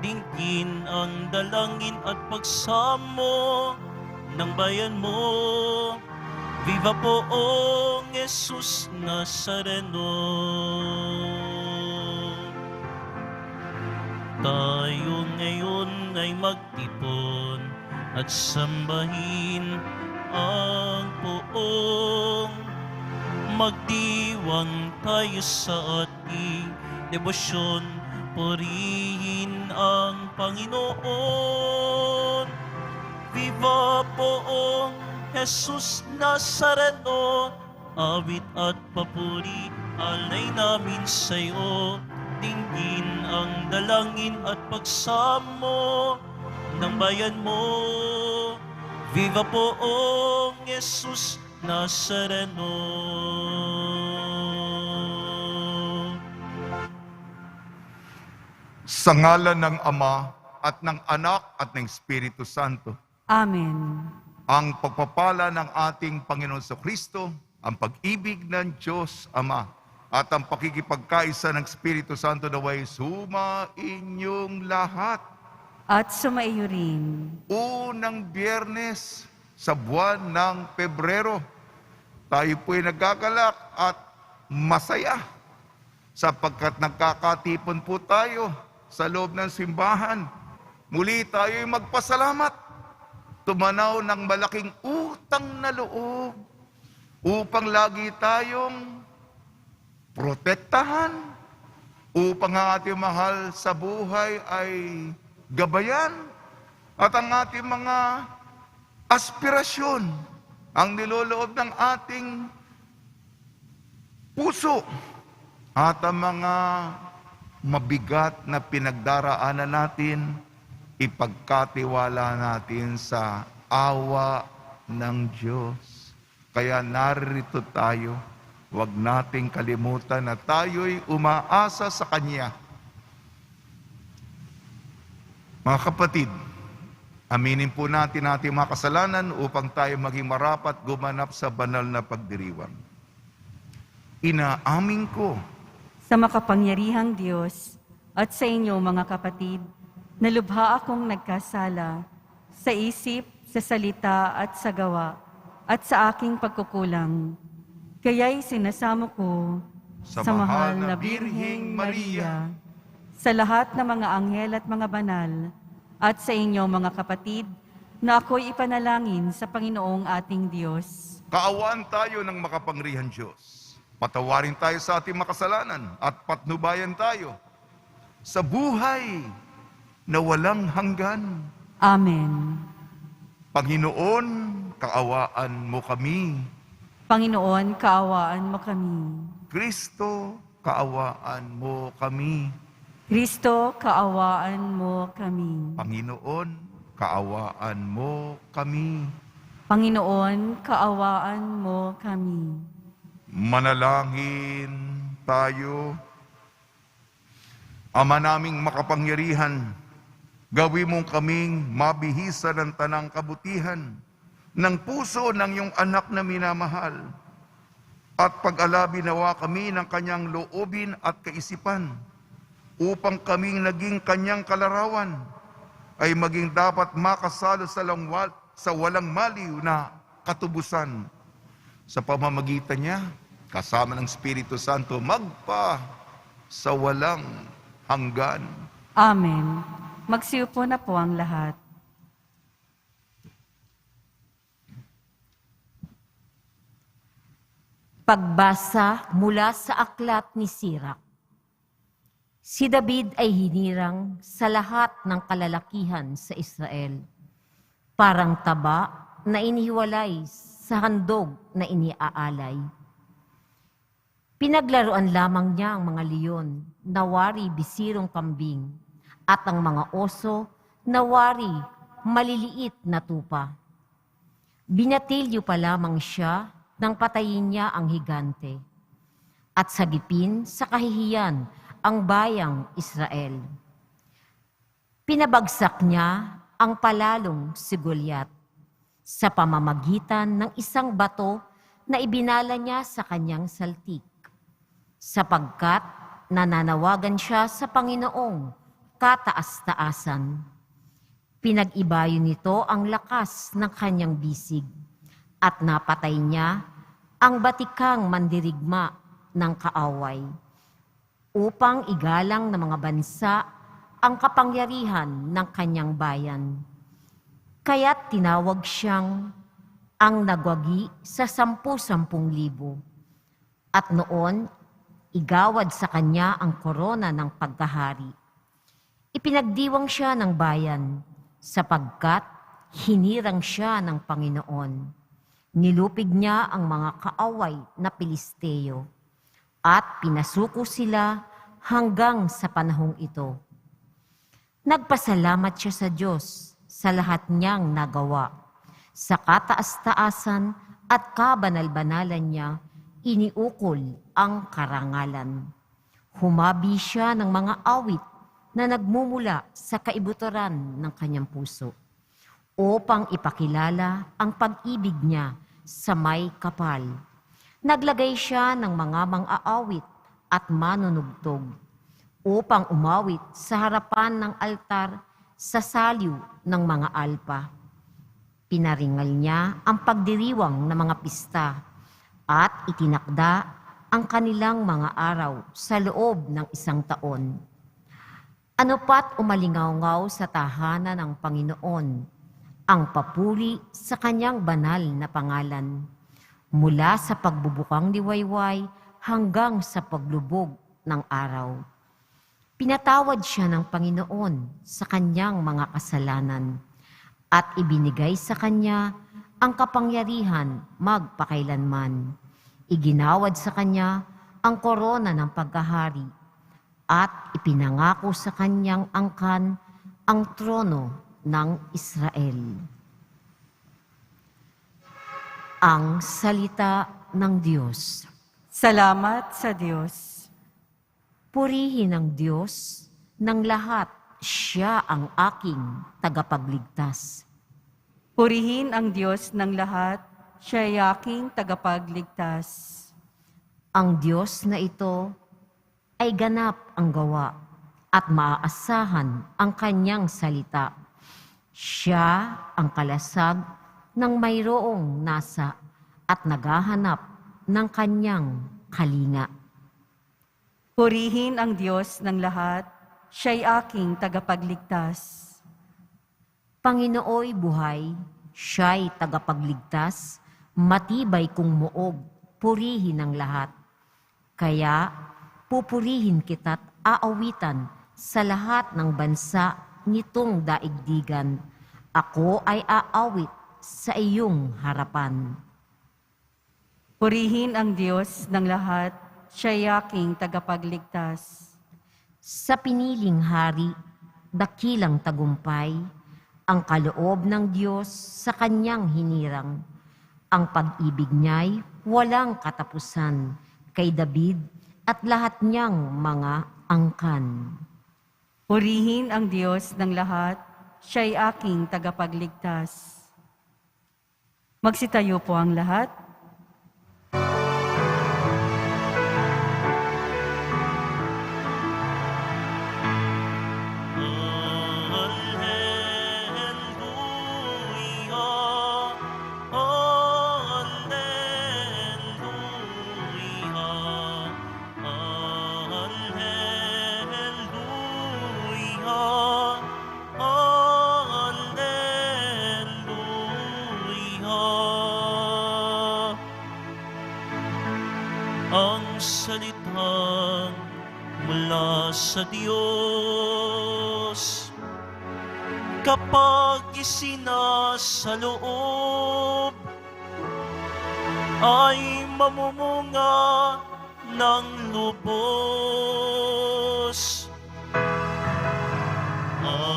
dinggin ang dalangin at pagsamo ng bayan mo. Viva poong Jesus Nazareno. Tayo ngayon ay magtipon at sambahin ang poong. Magdiwang tayo sa ating debosyon, purihin ang Panginoon. Viva poong Jesus Nazareno, awit at papuri alay namin sa iyo. Dinggin ang dalangin at pagsamo ng bayan mo. Viva poong Jesus Nazareno. Sa ngalan ng Ama at ng Anak at ng Espiritu Santo. Amen. Ang pagpapala ng ating Panginoon Kristo, ang pag-ibig ng Diyos Ama, at ang pakikipagkaisa ng Espiritu Santo naway sumainyong lahat. At sumaiyo rin. Unang Biyernes sa buwan ng Pebrero, tayo po'y nagkakalak at masaya sapagkat nagkakatipon po tayo sa loob ng simbahan. Muli tayo'y magpasalamat, tumanaw ng malaking utang na loob upang lagi tayong protektahan, upang ang ating mahal sa buhay ay gabayan, at ang ating mga aspirasyon, ang niloloob ng ating puso, at ang mga mabigat na pinagdaraanan natin, ipagkatiwala natin sa awa ng Diyos. Kaya narito tayo. Huwag nating kalimutan na tayo'y umaasa sa Kanya. Mga kapatid, aminin po natin ating mga kasalanan upang tayo maging marapat gumanap sa banal na pagdiriwang. Inaamin ko Sa makapangyarihang Diyos at sa inyo mga kapatid, na lubha akong nagkasala sa isip, sa salita at sa gawa at sa aking pagkukulang. Kaya'y sinasamo ko sa mahal na Birheng Maria, sa lahat ng mga anghel at mga banal, at sa inyo mga kapatid, na ako'y ipanalangin sa Panginoong ating Diyos. kaawaan tayo ng makapangyarihang Diyos. Patawarin tayo sa ating makasalanan at patnubayan tayo sa buhay na walang hanggan. Amen. Panginoon, kaawaan mo kami. Panginoon, kaawaan mo kami. Kristo, kaawaan mo kami. Kristo, kaawaan mo kami. Panginoon, kaawaan mo kami. Panginoon, kaawaan mo kami. Manalangin tayo. Ama naming makapangyarihan, gawin mong kaming mabihisa ng tanang kabutihan ng puso ng iyong anak na minamahal, at pag-alabi nawa kami ng kanyang loobin at kaisipan, upang kaming naging kanyang kalarawan, ay maging dapat makasalo sa walang maliw na katubusan. Sa pamamagitan niya, kasama ng Espiritu Santo, magpa sa walang hanggan. Amen. Magsiupo na po ang lahat. Pagbasa mula sa aklat ni Sirach. Si David ay hinirang sa lahat ng kalalakihan sa Israel, parang taba na inihiwalay sa handog na iniaalay. Pinaglaruan lamang niya ang mga leon na wari bisirong kambing, at ang mga oso na wari maliliit na tupa. Binatilyo pa lamang siya nang patayin niya ang higante, at sagipin sa kahihiyan ang bayang Israel. Pinabagsak niya ang palalong si Goliat sa pamamagitan ng isang bato na ibinala niya sa kanyang saltik, sapagkat nananawagan siya sa Panginoong kataas-taasan. Pinag-ibayo nito ang lakas ng kanyang bisig at napatay niya ang batikang mandirigma ng kaaway upang igalang ng mga bansa ang kapangyarihan ng kanyang bayan. Kaya't tinawag siyang ang nagwagi sa 10,000,000. At noon, igawad sa kanya ang korona ng pagkahari. Ipinagdiwang siya ng bayan sapagkat hinirang siya ng Panginoon. Nilupig niya ang mga kaaway na Pilisteo at pinasuko sila hanggang sa panahong ito. Nagpasalamat siya sa Diyos sa lahat niyang nagawa. Sa kataas-taasan at kabanal-banalan niya, iniukol ang karangalan. Humabi siya ng mga awit na nagmumula sa kaibuturan ng kanyang puso upang ipakilala ang pag-ibig niya sa may kapal. Naglagay siya ng mga mang-aawit at manunugtog upang umawit sa harapan ng altar sa saliw ng mga alpa. Pinaringal niya ang pagdiriwang ng mga pista at itinakda ang kanilang mga araw sa loob ng 1 taon. Ano pat umalingaw-ngaw sa tahanan ng Panginoon ang papuri sa kanyang banal na pangalan, mula sa pagbubukang liwayway hanggang sa paglubog ng araw. Pinatawad siya ng Panginoon sa kanyang mga kasalanan at ibinigay sa kanya ang kapangyarihan magpakailanman. Iginawad sa kanya ang korona ng pagkahari at ipinangako sa kanyang angkan ang trono ng Israel. Ang salita ng Diyos. Salamat sa Diyos. Purihin ang Diyos ng lahat, siya ang aking tagapagligtas. Purihin ang Diyos ng lahat, siya ay aking tagapagligtas. Ang Diyos na ito ay ganap ang gawa at maaasahan ang kanyang salita. Siya ang kalasag ng mayroong nasa at naghahanap ng kanyang kalinga. Purihin ang Diyos ng lahat, siya ay aking tagapagligtas. Panginooy buhay, siya'y tagapagligtas, matibay kung muog, purihin ang lahat. Kaya pupurihin kita't aawitan sa lahat ng bansa nitong daigdigan. Ako ay aawit sa iyong harapan. Purihin ang Diyos ng lahat, siya ay aking tagapagligtas. Sa piniling hari, dakilang tagumpay, ang kaloob ng Diyos sa kanyang hinirang. Ang pag-ibig niya'y walang katapusan kay David at lahat niyang mga angkan. Purihin ang Diyos ng lahat, siya ay aking tagapagligtas. Magsitayo po ang lahat. Ang salitang mula sa Diyos. Kapag isinasaloob, ay mamumunga ng lubos. Alleluia,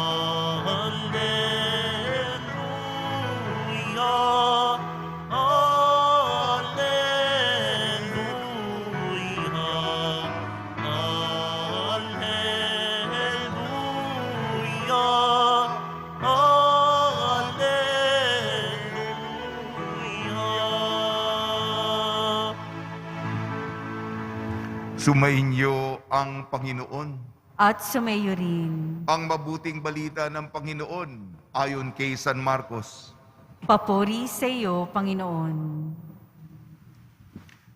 Sumainyo ang Panginoon. at sumayo rin. Ang mabuting balita ng Panginoon ayon kay San Marcos. Papuri sa iyo, Panginoon.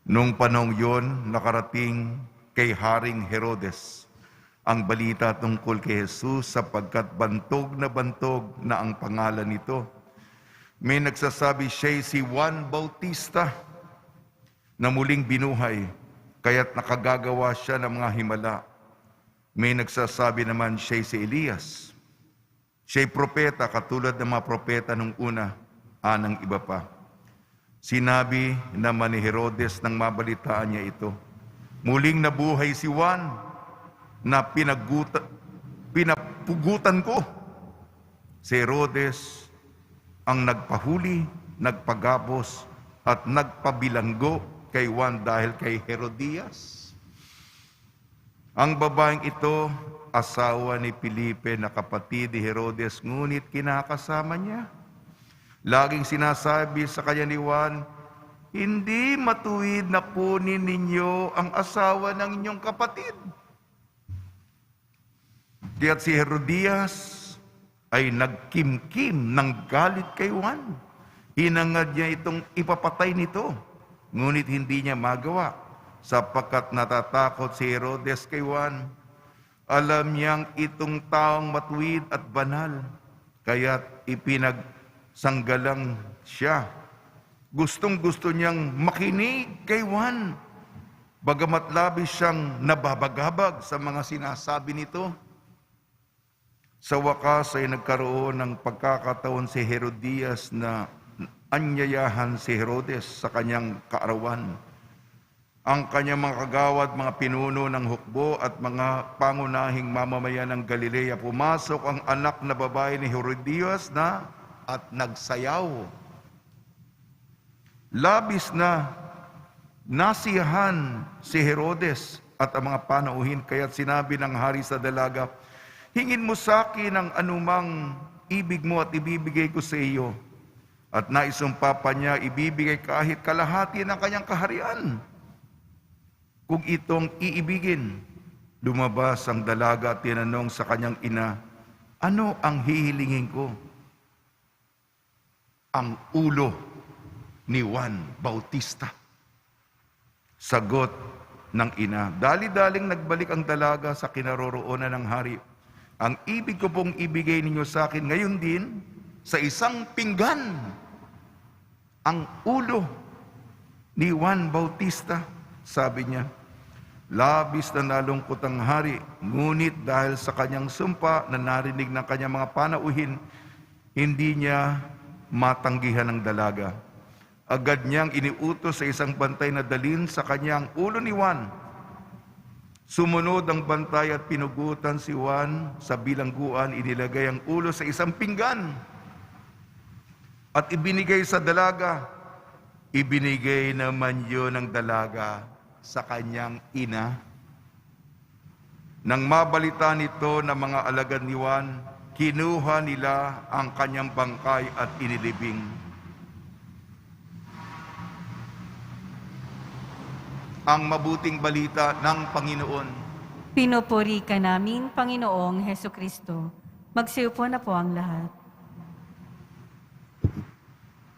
Nung panahong yon, nakarating kay Haring Herodes ang balita tungkol kay Jesus sapagkat bantog na ang pangalan nito. May nagsasabi siya si Juan Bautista na muling binuhay, kaya't nakagagawa siya ng mga himala. May nagsasabi naman siya si Elias. Siya'y propeta katulad ng mga propeta nung una, anang iba pa. Sinabi naman ni Herodes nang mabalitaan niya ito, muling nabuhay si Juan na pinapugutan ko. Si Herodes ang nagpahuli, nagpagapos at nagpabilanggo kay Juan dahil kay Herodias. Ang babaeng ito, asawa ni Felipe na kapatid ni Herodes, ngunit kinakasama niya. Laging sinasabi sa kanya ni Juan, hindi matuwid na kunin ninyo ang asawa ng inyong kapatid. Kaya't si Herodias ay nagkimkim ng galit kay Juan. Hinangad niya itong ipapatay nito, ngunit hindi niya magawa sapagkat natatakot si Herodes kay Juan. Alam niyang itong taong matuwid at banal, kaya't ipinagsanggalang siya. Gustong-gusto niyang makinig kay Juan, bagamat labis siyang nababagabag sa mga sinasabi nito. Sa wakas ay nagkaroon ng pagkakataon si Herodias na anyayahan si Herodes sa kanyang kaarawan. Ang kanyang mga kagawad, mga pinuno ng hukbo at mga pangunahing mamamayan ng Galilea, pumasok ang anak na babae ni Herodias at nagsayaw. Labis na nasiyahan si Herodes at ang mga panauhin, kaya't sinabi ng hari sa dalaga, hingin mo sa akin ang anumang ibig mo at ibibigay ko sa iyo. At naisumpa pa niya, ibibigay kahit kalahati ng kanyang kaharian kung itong iibigin. Lumabas ang dalaga at tinanong sa kanyang ina, ano ang hihilingin ko? Ang ulo ni Juan Bautista. Sagot ng ina, dali-daling nagbalik ang dalaga sa kinaroroonan ng hari. Ang ibig ko pong ibigay ninyo sa akin ngayon din, sa isang pinggan, ang ulo ni Juan Bautista. Sabi niya, labis na nalungkot ang hari, ngunit dahil sa kanyang sumpa na narinig ng kanyang mga panauhin, hindi niya matanggihan ang dalaga. Agad niyang iniutos sa isang bantay na dalhin sa kanyang ulo ni Juan. Sumunod ang bantay at pinugutan si Juan sa bilangguan, inilagay ang ulo sa isang pinggan at ibinigay sa dalaga. Ibinigay naman yun ng dalaga sa kanyang ina. Nang mabalita nito ng mga alagad ni Juan, kinuha nila ang kanyang bangkay at inilibing. Ang mabuting balita ng Panginoon. Pinupuri ka namin, Panginoong Hesukristo. Magsiupo na po ang lahat.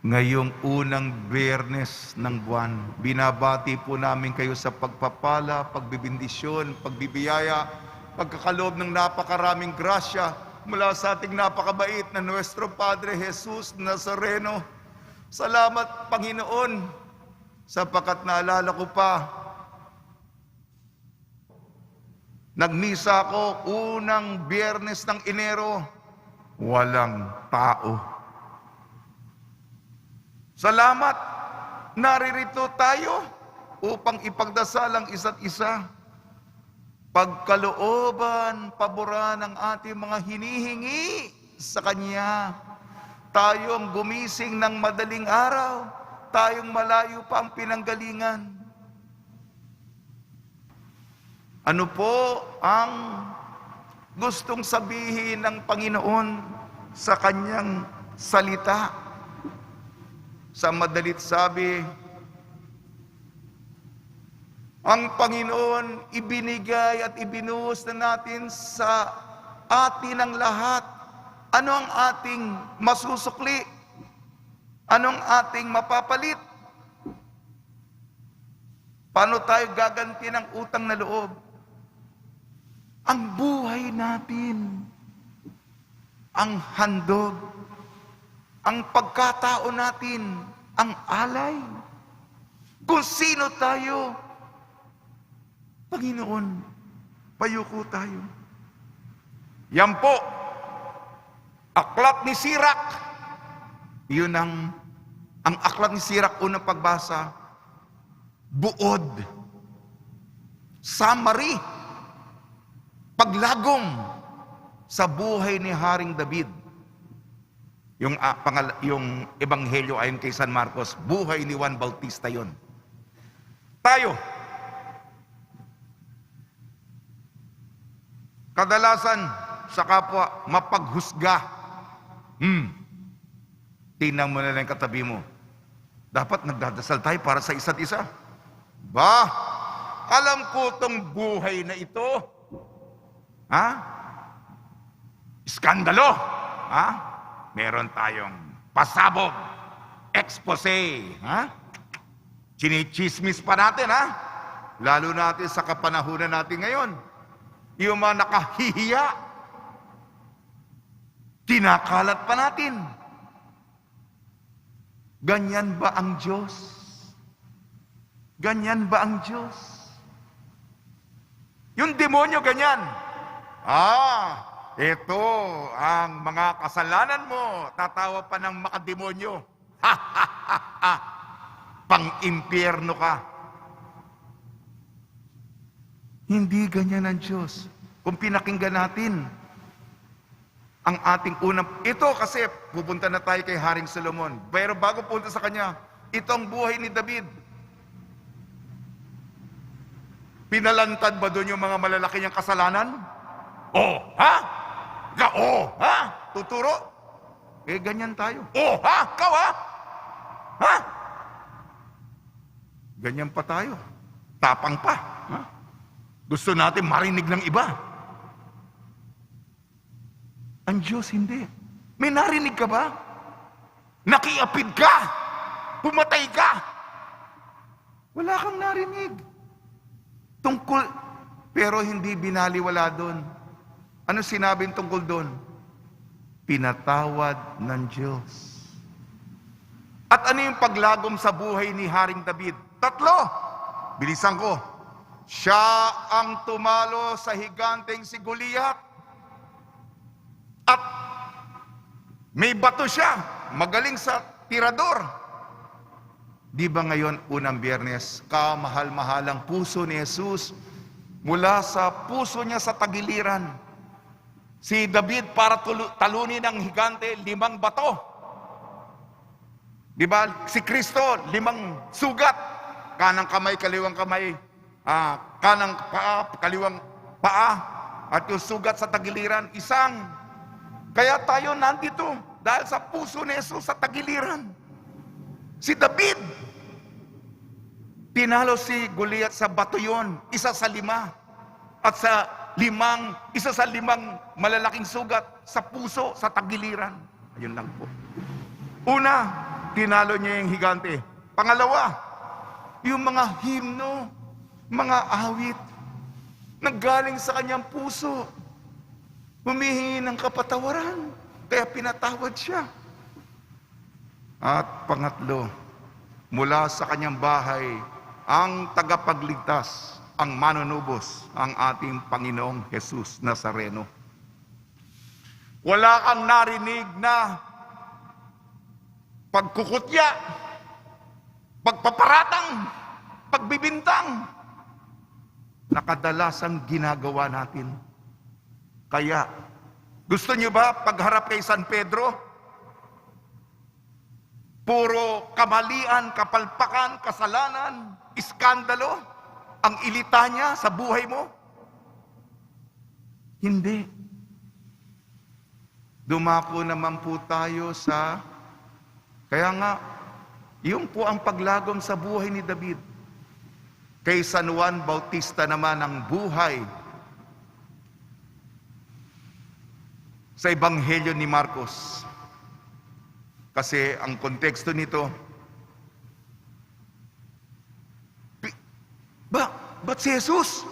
Ngayong unang Biyernes ng buwan, binabati po namin kayo sa pagpapala, pagbibindisyon, pagbibiyaya, pagkakaloob ng napakaraming grasya mula sa ating napakabait na Nuestro Padre Jesus Nazareno. Salamat, Panginoon, sapagkat naalala ko pa, nagmisa ako unang Biyernes ng Enero, walang tao. Salamat, naririto tayo upang ipagdasal ang isa't isa. Pagkalooban, paboran ng ating mga hinihingi sa Kanya. Tayong gumising ng madaling araw, tayong malayo pa ang pinanggalingan. Ano po ang gustong sabihin ng Panginoon sa Kanyang salita? Sa madalit sabi, Ang Panginoon ibinigay at ibinuhos na natin sa atin ang lahat. Ano ang ating masusukli? Anong ating mapapalit? Paano tayo gaganti ng utang na loob? Ang buhay natin, ang handog, ang pagkatao natin, ang alay. Kung sino tayo, Panginoon, payuko tayo. Yan po, aklat ni Sirach. Yun ang aklat ni Sirach, unang pagbasa, buod, summary, paglagom sa buhay ni Haring David. Yung ebanghelyo ayon kay San Marcos, buhay ni Juan Bautista yon. Tayo, kadalasan sa kapwa, mapaghusga. Tingnan mo na lang katabi mo. Dapat nagdadasal tayo para sa isa't isa. Ba, alam ko tong buhay na ito. Ha? Iskandalo. Ha? Meron tayong pasabog, expose. Ha? Chinichismis pa natin, ha? Lalo natin sa kapanahunan natin ngayon. Yung mga nakahihiya, kinakalat pa natin. Ganyan ba ang Diyos? Ganyan ba ang Diyos? Yung demonyo ganyan. Ito ang mga kasalanan mo. Tatawa pa ng makademonyo. Pang-impyerno ka. Hindi ganyan ang Diyos. Kung pinakinggan natin ang ating unang... Ito kasi, pupunta na tayo kay Haring Solomon. Pero bago punta sa kanya, ito ang buhay ni David. Pinalantad ba doon yung mga malalaki niyang kasalanan? Ha? Ha? Tuturo? Ganyan tayo. Ha? Ikaw ha? Ha? Ganyan pa tayo. Tapang pa. Ha? Gusto natin marinig ng iba. Ang Diyos hindi. May narinig ka ba? Nakiapid ka? Pumatay ka? Wala kang narinig. Tungkol, pero hindi binaliwala doon. Ano sinabing tungkol doon? Pinatawad ng Diyos. At ano yung paglagom sa buhay ni Haring David? 3. Bilisan ko. Siya ang tumalo sa higanteng si Goliath. At may bato siya, magaling sa tirador. Di ba ngayon, unang Biyernes, kamahal-mahalang puso ni Jesus, mula sa puso niya sa tagiliran, si David para talunin ng higante, 5 bato. Di ba? Si Kristo, 5 sugat. Kanang kamay, kaliwang kamay, kanang paa, kaliwang paa, at yung sugat sa tagiliran, 1. Kaya tayo nandito dahil sa puso ni Jesus sa tagiliran. Si David, tinalo si Goliath sa bato yun, 1 sa 5. At sa 5 malalaking sugat sa puso, sa tagiliran. Ayun lang po. Una, tinalo niya yung higante. Pangalawa, yung mga himno, mga awit, naggaling sa kanyang puso. Humihingi ng kapatawaran, kaya pinatawad siya. At pangatlo, mula sa kanyang bahay, ang tagapagligtas, ang manunubos, ang ating Panginoong Jesus Nazareno. Wala kang narinig na pagkukutya, pagpaparatang, pagbibintang, na kadalasang ginagawa natin. Kaya, gusto niyo ba pagharap kay San Pedro? Puro kamalian, kapalpakan, kasalanan, iskandalo, ang ilita niya sa buhay mo? Hindi. Dumako naman po tayo sa... Kaya nga, yun po ang paglagom sa buhay ni David. Kay San Juan Bautista naman ang buhay sa Ebanghelyo ni Marcos. Kasi ang konteksto nito, ba't si Jesus?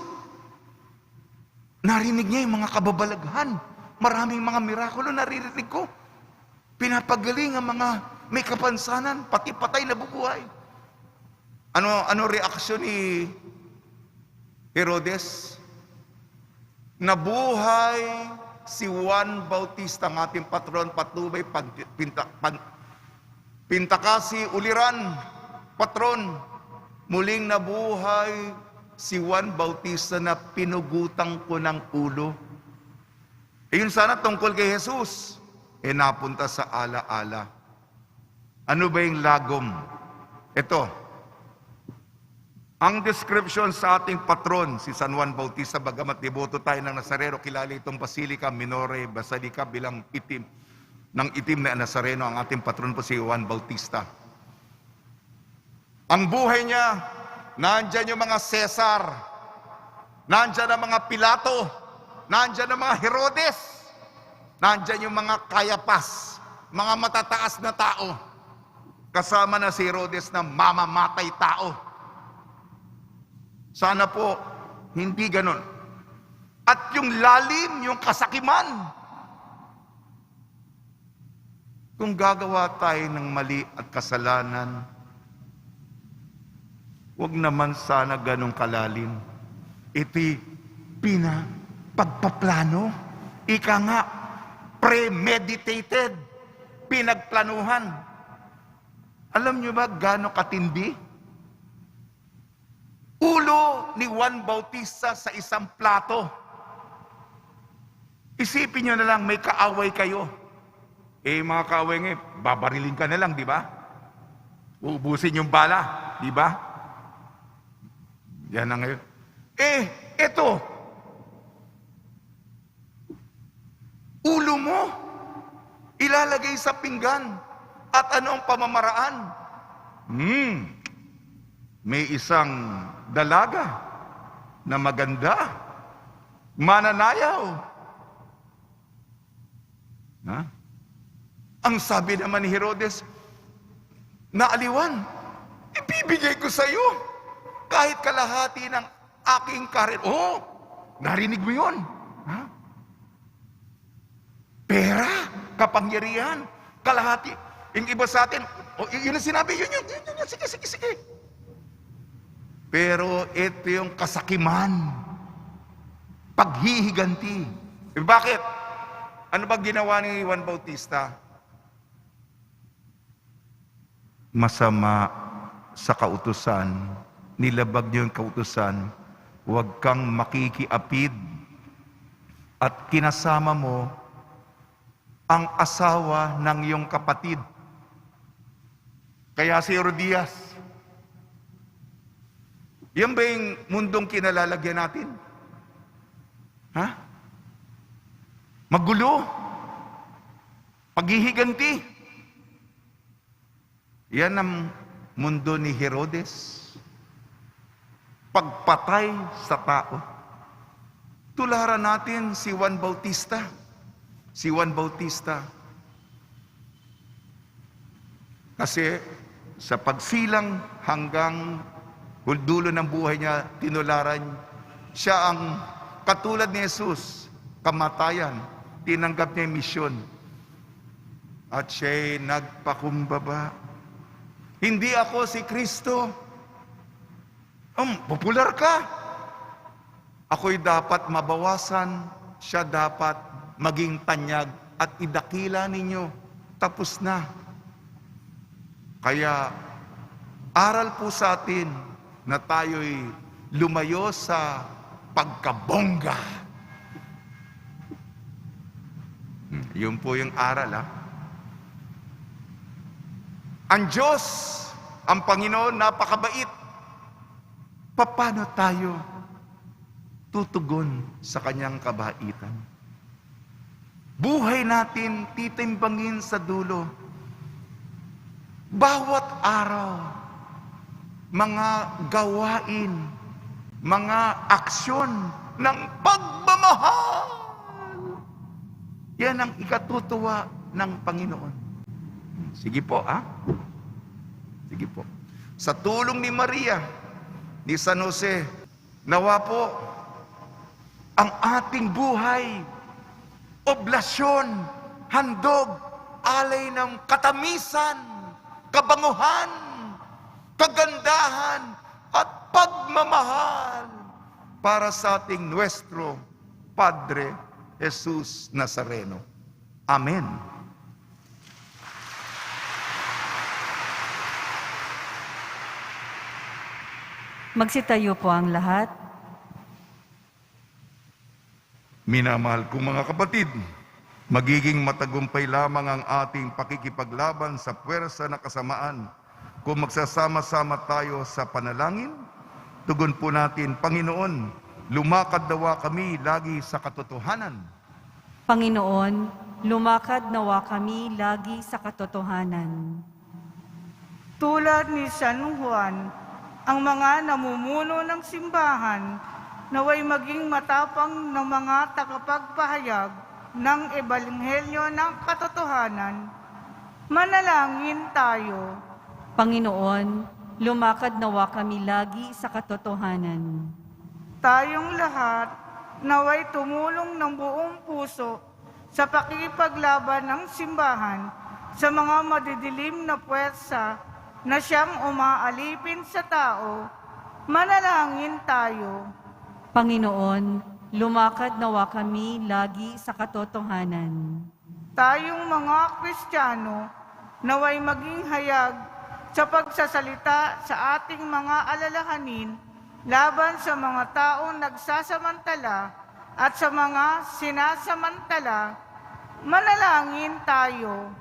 Narinig niya yung mga kababalaghan. Maraming mga mirakulo naririnig ko. Pinapagaling ang mga may kapansanan, pati patay na bubuhay. Ano reaksyon ni Herodes? Nabuhay si Juan Bautista, ang ating patron, patnubay, pintakasi, uliran, patron. Muling nabuhay si Juan Bautista na pinugutang ko ng ulo. Yun sana tungkol kay Jesus. Napunta sa ala-ala. Ano ba yung lagom? Ito. Ang description sa ating patron, si San Juan Bautista, bagamat deboto tayo ng Nazareno, kilala itong Basilica Minore Basilica bilang itim na Nazareno. Ang ating patron po si Juan Bautista. Ang buhay niya, nandyan yung mga Cesar, nandyan ang mga Pilato, nandyan ang mga Herodes, nandyan yung mga Cayapas, mga matataas na tao. Kasama na si Herodes na mamamatay tao. Sana po, hindi ganon. At yung lalim, yung kasakiman. Kung gagawa tayo ng mali at kasalanan, huwag naman sana ganong kalalim. Ito'y pagpaplano. Ika nga, premeditated. Pinagplanuhan. Alam nyo ba gano'ng katindi? Ulo ni Juan Bautista sa isang plato. Isipin nyo na lang, may kaaway kayo. Mga kaaway ngayon, babarilin ka na lang, di ba? Uubusin yung bala, di ba? Yan na ngayon. Eto. Ulo mo, ilalagay sa pinggan. At ano ang pamamaraan? May isang dalaga na maganda, mananayaw. Ang sabi naman ni Herodes, naaliwan, ibibigay ko sa iyo kahit kalahati ng aking karir. Narinig mo yun? Pera, kapangyarihan, kalahati. Yung iba sa atin, yun ang sinabi, yun, sige. Pero ito yung kasakiman, paghihiganti. Bakit? Ano ba ginawa ni Juan Bautista? Masama sa kautusan, nilabag niyo yung kautusan, huwag kang makikiapid at kinasama mo ang asawa ng iyong kapatid. Kaya si Herodias, yan ba yung mundong kinalalagyan natin? Magulo. Paghihiganti. Yan ang mundo ni Herodes. Pagpatay sa tao. Tularan natin si Juan Bautista. Si Juan Bautista. Kasi sa pagsilang hanggang dulo ng buhay niya, tinularan siya ang katulad ni Jesus, kamatayan, tinanggap niya yung misyon. At siya'y nagpakumbaba. Hindi ako si Kristo. Popular ka. Ako'y dapat mabawasan, siya dapat maging tanyag at idakila ninyo. Tapos na. Kaya, aral po sa atin na tayo'y lumayo sa pagkabongga. Yun po yung aral, Ang Diyos, ang Panginoon, napakabait. Paano tayo tutugon sa kanyang kabaitan? Buhay natin titimbangin sa dulo. Bawat araw, mga gawain mga aksyon ng pagmamahal. Yan ang ikatutuwa ng Panginoon. Sige po, Sige po. Sa tulong ni Maria, ni San Jose, nawa po ang ating buhay, oblasyon, handog, alay ng katamisan, kabanguhan, kagandahan, at pagmamahal para sa ating Nuestro Padre Jesus Nazareno. Amen. Magsitayo po ang lahat. Minamahal kong mga kapatid, magiging matagumpay lamang ang ating pakikipaglaban sa puwersa na kasamaan kung magsasama-sama tayo sa panalangin. Tugon po natin, Panginoon, lumakad nawa kami lagi sa katotohanan. Panginoon, lumakad nawa kami lagi sa katotohanan. Tulad ni San Juan, ang mga namumuno ng simbahan naway maging matapang ng mga tagapagpahayag ng ebanghelyo ng katotohanan. Manalangin tayo. Panginoon, lumakad nawa kami lagi sa katotohanan. Tayong lahat naway tumulong ng buong puso sa pakikipaglaban ng simbahan sa mga madidilim na puwersa na siyang umaalipin sa tao. Manalangin tayo. Panginoon, lumakad nawa kami lagi sa katotohanan. Tayong mga Kristiyano naway maging hayag sa pagsasalita sa ating mga alalahanin laban sa mga taong nagsasamantala at sa mga sinasamantala. Manalangin tayo.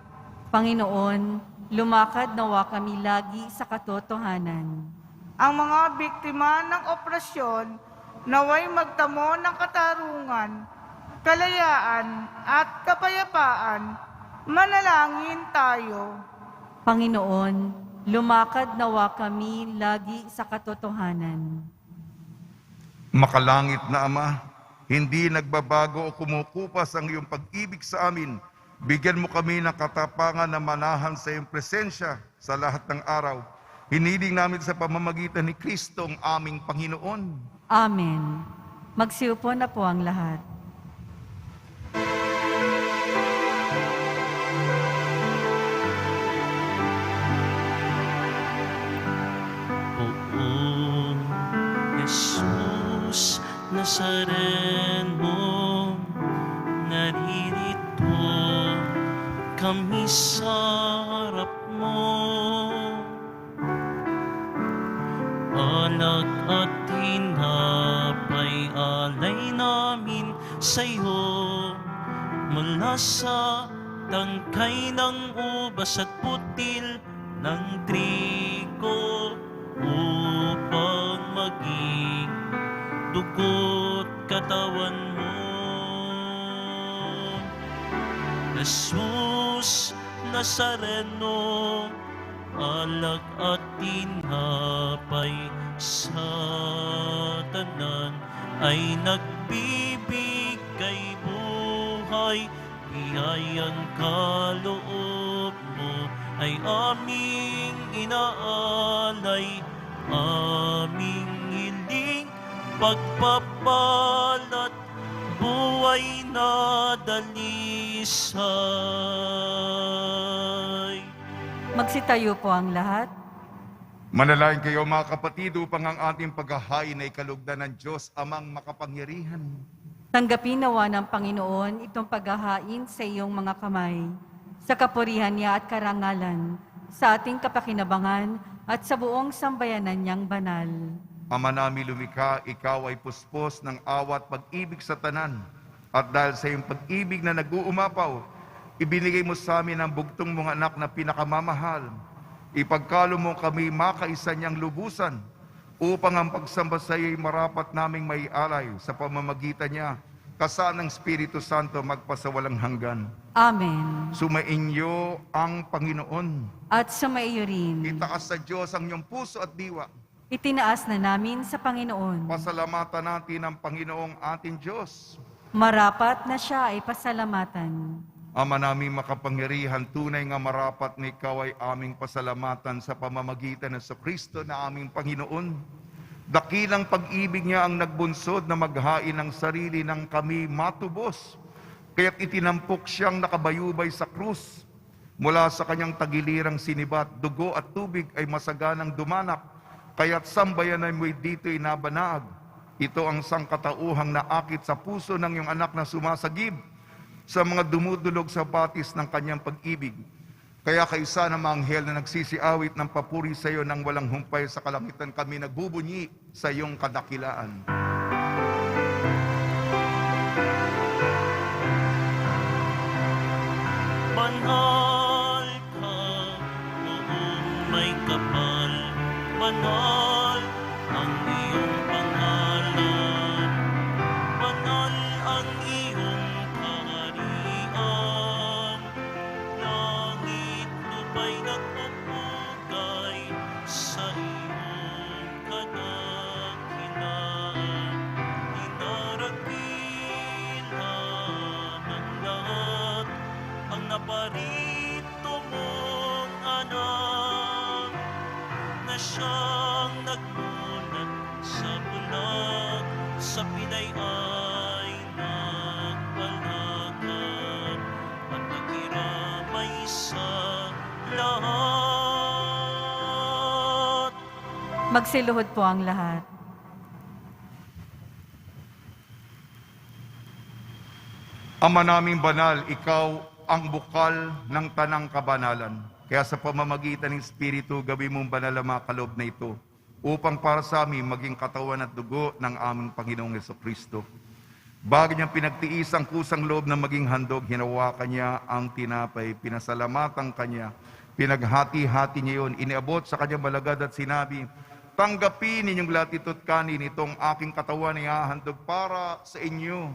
Panginoon, lumakad nawa kami lagi sa katotohanan. Ang mga biktima ng oprasyon naway magtamo ng katarungan, kalayaan at kapayapaan. Manalangin tayo. Panginoon, lumakad nawa kami lagi sa katotohanan. Makalangit na Ama, hindi nagbabago o kumukupas ang iyong pag-ibig sa amin. Bigyan mo kami ng katapangan na manahan sa iyong presensya sa lahat ng araw. Hiniling namin sa pamamagitan ni Kristo ang aming Panginoon. Amen. Magsiupo na po ang lahat. Oo, Jesus Nazareno, naririto kami sa harap mo. Alak at tinapay alay namin sa'yo, mula sa tangkay ng ubas at putil ng trigo, upang maging dugo't katawan mo. Jesus Nazareno, alak at tinapay sa tanan ay nagbibigay buhay. Biyayang kaloob mo ay aming inaalay, aming hiling pagpapalat, buhay na dalisay. Magsitayo po ang lahat. Manalangin kayo mga kapatid upang ang ating paghahain ay kalugdan ng Diyos amang makapangyarihan. Tanggapin nawa ng Panginoon itong paghahain sa iyong mga kamay, sa kapurihan niya at karangalan, sa ating kapakinabangan at sa buong sambayanan niyang banal. Ama namin lumikha, ikaw ay puspos ng awa at pag-ibig sa tanan. At dahil sa iyong pag-ibig na nag-uumapaw, ibinigay mo sa amin ang bugtong mong anak na pinakamamahal. Ipagkalo mo kami makaisa niyang lubusan, upang ang pagsamba sa iyo'y marapat naming may alay sa pamamagitan niya, kasaan ng Espiritu Santo magpasawalang hanggan. Amen. Sumainyo ang Panginoon. At sumaiyo rin. Itaas sa Diyos ang iyong puso at diwa. Itinaas na namin sa Panginoon. Pasalamatan natin ang Panginoong ating Diyos. Marapat na siya ay pasalamatan. Ama naming makapangyarihan, tunay nga marapat na ikaw ay aming pasalamatan sa pamamagitan ng Kristo na aming Panginoon. Dakilang pag-ibig niya ang nagbunsod na maghain ng sarili ng kami matubos. Kaya't itinampok siyang nakabayubay sa krus. Mula sa kanyang tagilirang sinibat, dugo at tubig ay masaganang dumanak. Kaya't sambayan ay mo'y dito'y nabanaag. Ito ang sangkatauhang naakit sa puso ng iyong anak na sumasagib sa mga dumudulog sa batis ng kanyang pag-ibig. Kaya kaisa ng mga anghel na nagsisiawit ng papuri sa iyo nang walang humpay sa kalangitan, kami nagbubunyi sa iyong kadakilaan. Banal ka, noong may kapal. Banal ang iyong pangalan. Banal ang iyong kaharian. Langit, lupa'y nagpupugay sa iyong kadakilaan. Inarakilan ng lahat ang naparito mong anak na siyang nagmulat sa bulag, sa Pinay ay nagpalagan at nakiramay sa lahat. Magsiluhod po ang lahat. Ama naming banal, ikaw ang bukal ng tanang kabanalan. Kaya sa pamamagitan ng Espiritu, gawin mong banal ang mga kaloob na ito upang para sa amin maging katawan at dugo ng aming Panginoong Jesucristo. Bago niyang pinagtiis ang kusang loob na maging handog, hinawakan niya ang tinapay, pinasalamatan kanya, pinaghati-hati niya yun, iniabot sa kanyang malagad at sinabi, tanggapin ninyong lahat ito't kanin, itong aking katawan ay hahandog para sa inyo.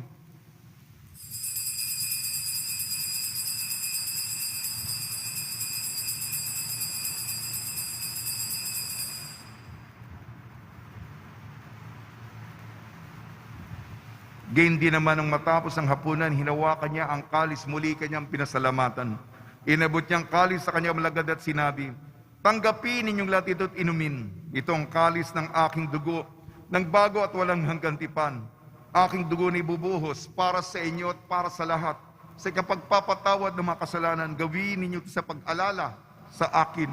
Gayon din naman nang matapos ang hapunan, hinawakan niya ang kalis, muli kanyang pinasalamatan. Inabot niyang kalis sa kanyang malagad at sinabi, tanggapin ninyong lahat ito't inumin. Ito ang kalis ng aking dugo, ng bago at walang hanggang tipan. Aking dugo na ibubuhos para sa inyo at para sa lahat. Sa kapagpapatawad ng mga kasalanan, gawin ninyo ito sa pag-alala sa akin.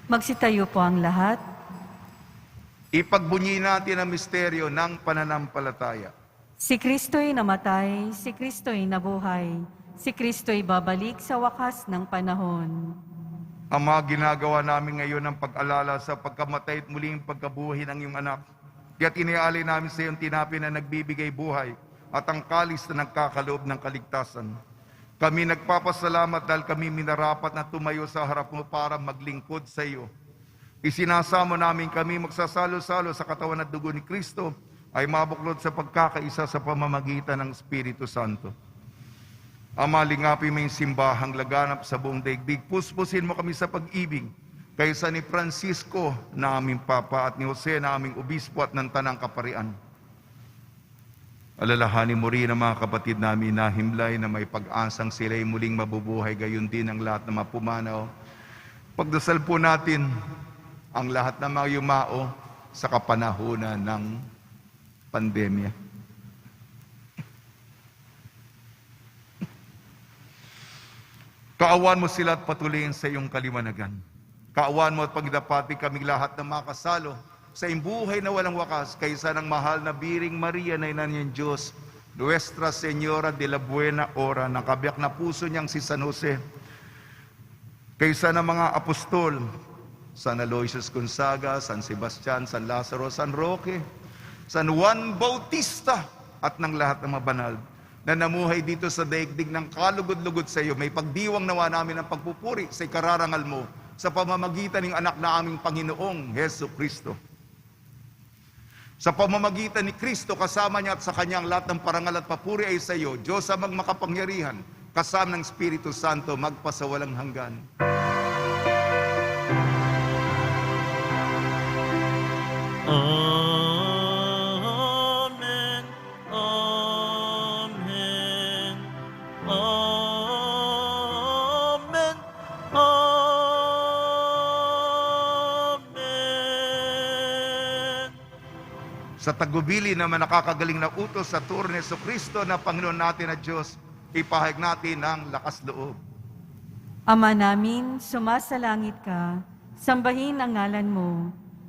Magsitayo po ang lahat. Ipagbunyi natin ang misteryo ng pananampalataya. Si Kristo'y namatay, si Kristo'y nabuhay, si Kristo'y babalik sa wakas ng panahon. Ama, ginagawa namin ngayon ang pag-alala sa pagkamatay at muling pagkabuhay ng iyong anak. Kaya't iniaalay namin sa iyong tinapay na nagbibigay buhay at ang kalis na nagkakaloob ng kaligtasan. Kami nagpapasalamat dahil kami minarapat na tumayo sa harap mo para maglingkod sa iyo. Isinasamo namin kami magsasalo-salo sa katawan at dugo ni Kristo ay mabuklod sa pagkakaisa sa pamamagitan ng Espiritu Santo. Ama, lingapin mo yung simbahang laganap sa buong daigdig. Puspusin mo kami sa pag-ibig kaysa ni Francisco na aming Papa at ni Jose na aming Obispo at ng Tanang Kaparian. Alalahanin mo rin ang mga kapatid namin na himlay na may pag-asang sila'y muling mabubuhay, gayon din ang lahat na mapumanaw. Pagdasal po natin ang lahat ng mga yumao sa kapanahunan ng pandemya. Kaawan mo sila at patuloyin sa iyong kaliwanagan. Kaawan mo at pagdapati kaming lahat na makasalo sa imbuhay na walang wakas, kaysa ng mahal na Biring Maria na ina niyang Diyos, Nuestra Señora de la Buena Hora, ng kabiyak na puso niyang si San Jose, kaysa ng mga apostol, San Aloysius Gonzaga, San Sebastian, San Lazaro, San Roque, San Juan Bautista, at ng lahat ng mga banal na namuhay dito sa daigdig ng kalugod-lugod sa iyo. May pagdiwang nawa namin ang pagpupuri sa ikararangal mo sa pamamagitan ng anak na aming Panginoong Heso Kristo. Sa pamamagitan ni Kristo, kasama niya at sa kanyang lahat ng parangal at papuri ay sa iyo, Diyos amang makapangyarihan, kasama ng Espiritu Santo, magpasawalang hanggan. Amen. Amen. Amen. Amen. Sa tagubili naman nakakagaling na utos sa turo ni Jesucristo na Panginoon natin at Diyos, ipahayag natin ang lakas loob. Ama namin, sumasalangit ka, sambahin ang ngalan mo,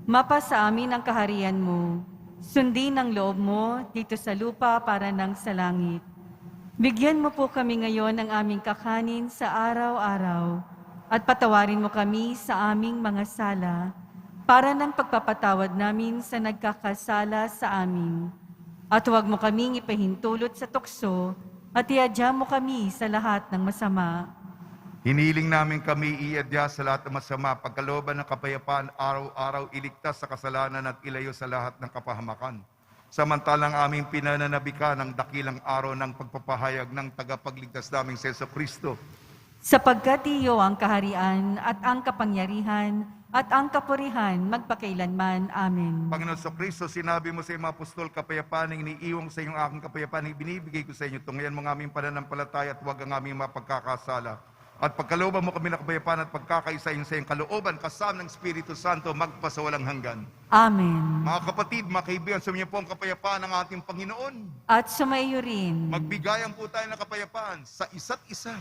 mapasa amin ang kaharian mo, sundin ang loob mo dito sa lupa para nang sa langit. Bigyan mo po kami ngayon ng aming kakanin sa araw-araw at patawarin mo kami sa aming mga sala para ng pagpapatawad namin sa nagkakasala sa amin. At huwag mo kaming ipahintulot sa tukso at iadya mo kami sa lahat ng masama. Hiniling namin kami iadya sa lahat ng masama, pagkalooban ng kapayapaan, araw-araw iligtas sa kasalanan at ilayo sa lahat ng kapahamakan. Samantalang aming pinananabikan ng dakilang araw ng pagpapahayag ng tagapagligtas naming si Jesucristo. Sapagkat iyo ang kaharian at ang kapangyarihan at ang kapurihan magpakailanman. Amen. Panginoon Jesucristo, sinabi mo sa iyong mga apostol, kapayapaan ang iniiwang sa iyong aking kapayapaan, ibinibigay ko sa inyo. Tungayan mo ang aming pananampalataya at huwag ang aming mapagkakasala. At pagkalooban mo kami ng kapayapaan at pagkakaisa sa iyong kalooban, kasama ng Espiritu Santo, magpasawalang hanggan. Amen. Mga kapatid, mga kaibigan, sumiyo po ang kapayapaan ng ating Panginoon. At sumaiyo rin. Magbigayan po tayo ng kapayapaan sa isa't isa.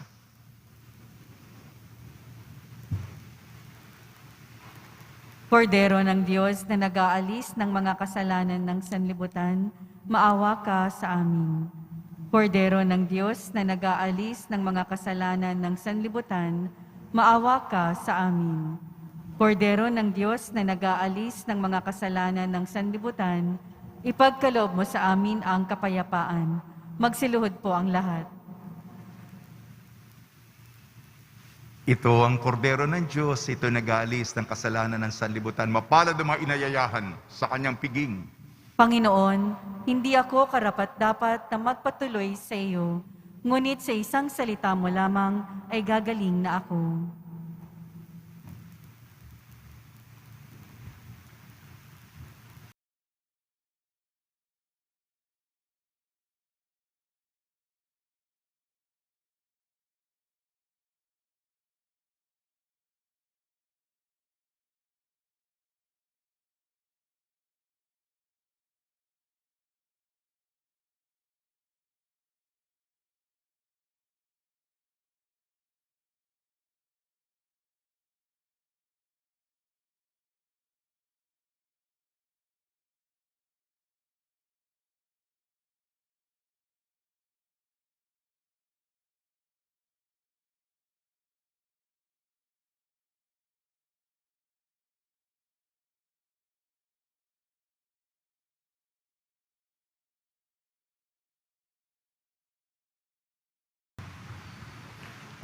Kordero ng Diyos na nag-aalis ng mga kasalanan ng sanlibutan, maawa ka sa amin. Kordero ng Diyos na nag-aalis ng mga kasalanan ng sanlibutan, maawa ka sa amin. Kordero ng Diyos na nag-aalis ng mga kasalanan ng sanlibutan, ipagkaloob mo sa amin ang kapayapaan. Magsiluhod po ang lahat. Ito ang kordero ng Diyos, ito nag-aalis ng kasalanan ng sanlibutan. Mapalad ang mga inayayahan sa kanyang piging. Panginoon, hindi ako karapat-dapat na magpatuloy sa iyo, ngunit sa isang salita mo lamang ay gagaling na ako.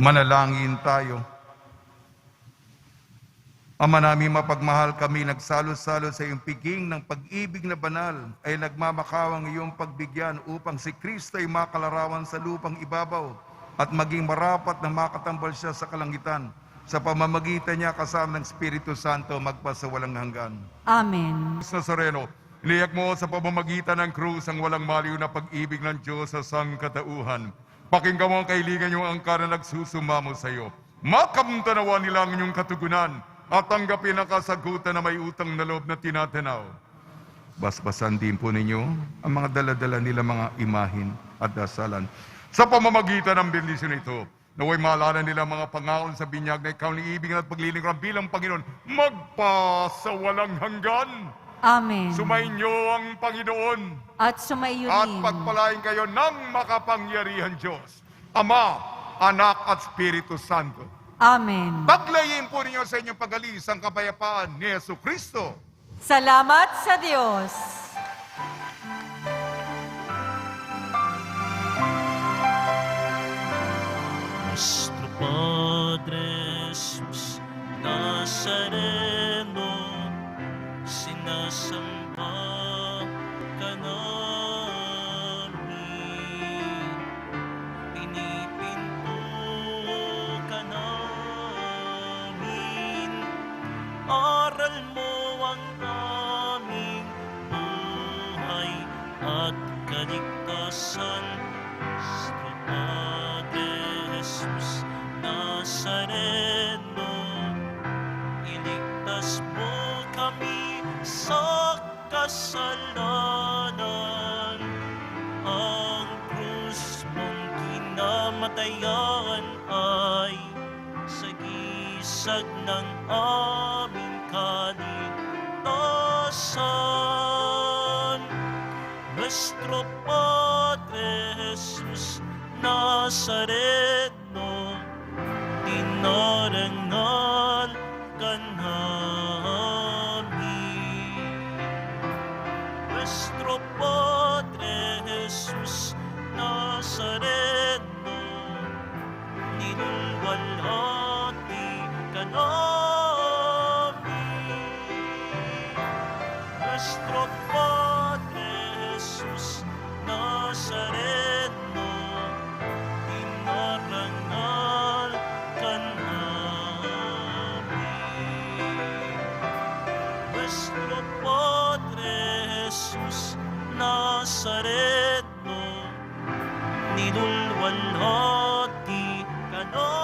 Manalangin tayo. Ama namin mapagmahal, kami nagsalo-salo sa iyong piging ng pag-ibig na banal ay nagmamakawang iyong pagbigyan upang si Kristo ay makalarawan sa lupang ibabaw at maging marapat na makatambal siya sa kalangitan. Sa pamamagitan niya kasama ng Espiritu Santo magpasawalang hanggan. Amen. Nazareno, iniyak mo sa pamamagitan ng krus ang walang maliw na pag-ibig ng Diyos sa sangkatauhan. Pakinggan mo ang kailigan niyong angkan na nagsusumamo sa iyo. Makamtanawa nila ang inyong katugunan at tanggapin ang kasagutan na may utang na loob na tinatanaw. Basbasan din po ninyo ang mga daladala nila mga imahin at dasalan. Sa pamamagitan ng bendisyon ito, naway maalala nila mga pangakon sa binyag na ikaw ni ibig at paglilingkuran bilang Panginoon, magpasawalang hanggan. Amen. Sumainyo ang Panginoon At sumaiyo at rin. pagpalain kayo ng makapangyarihan Diyos, Ama, Anak at Espiritu Santo. Amen. Paglayin po ninyo sa inyong pag-alis ang kapayapaan ni Jesucristo. Salamat sa Diyos. Nuestro Padre Jesus Nazareno, sinasamba ka namin, pinipinto kaligtasan. Nuestro Padre Jesus Nazareno, iligtas mo kami sa kasalanan. Ang krus mong kinamatayan ay sagisag ng aming kaligtasan. Nuestro Padre Jesus Nazareno, dinarangal ka namin. Nuestro Padre Jesus Nazareno, nilulwalhati ka namin. Nuestro Padre Jesus Nazareno, dinarangal ka namin. Nuestro Padre Jesus Nazareno, nilulwalhati ka namin.